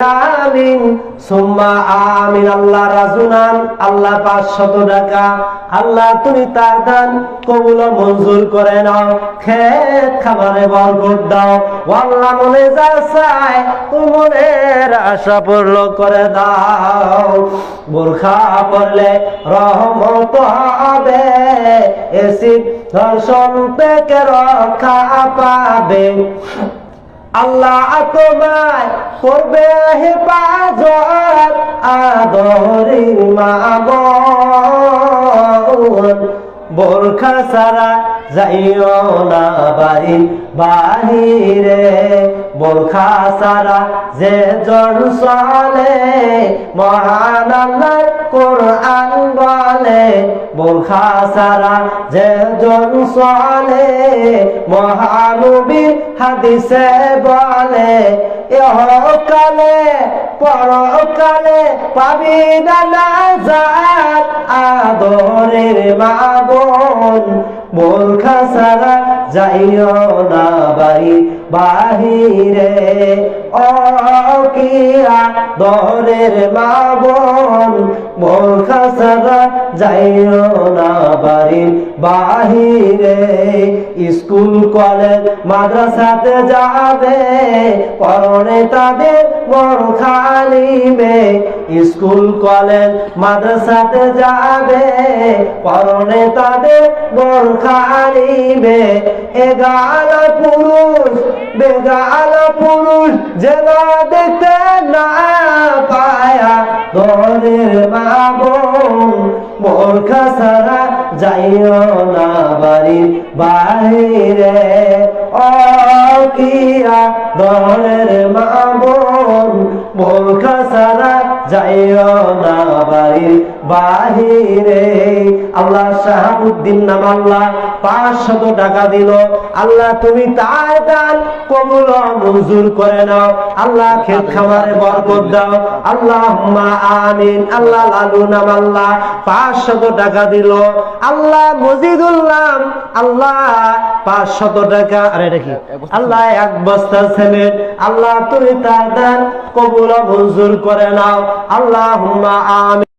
আমিন সুম্মা আমিন। আল্লাহ রাজুনান, আল্লাহ 500 টাকা। আল্লাহ তুমি তার দান কবুল মঞ্জুর করে নাও, খেত খামারে বরকত দাও। আল্লাহ মনে যা চায় তুমি মনের আশা পূর্ণ করে দাও। বোরখা পরলে রহমত হবে, এসিড ধর্ষণ থেকে রক্ষা পাবে। আল্লাহ তোমায় করবে হেফাজত, আদরি মা বোন। বোরখা ছাড়া যাইও না বাড়ির বাহিরে, বোরখা ছাড়া যে জন চলে মহান আল্লাহর কোরআন বলে। বোরখা ছাড়া যে জন চলে মহানবীর হাদিসে বলে। ইহকালে পরকালে পাবি না নাজাত, আদরের মা বোন। বোরখা ছাড়া যাইও না বাড়ি বাহিরে, ও কি আদরের মা বোন। বোরখা ছাড়া যাইও না বাড়ি বাহিরে। স্কুল কলেজ মাদ্রাসাতে যাবে, পরনে তাদের বোরখা নিবে। স্কুল কলেজ মাদ্রাসাতে যাবে, পরনে তাদের বোরখা নিবে। এগাল পুরুষ বেগাল পুরুষ যেন দেখতে না পায়া দরের মা বোন। বোরখা ছাড়া যাইও না বাড়ির বাহিরে, ও কিয়া দরের মা বোন। বোরখা ছাড়া যাইও না বাড়ির বাহিরে। আল্লাহ শাহাবুদ্দিন নাম আল্লাহ 500 টাকা দিল। আল্লাহ তুমি তার দান কবুল মঞ্জুর করে নাও। আল্লাহ খেত খামারে বরকত দাও। আল্লাহুম্মা আমিন। আল্লাহ লালু নাম আল্লাহ 500 টাকা দিল। আল্লাহ মজিদুল্লাহ আল্লাহ 500 টাকা। আরে এটা কি? আল্লাহ 1 বস্তা সিমেন্ট। আল্লাহ তুমি তার দান কবুল মঞ্জুর করে নাও। আল্লাহুম্মা আমিন।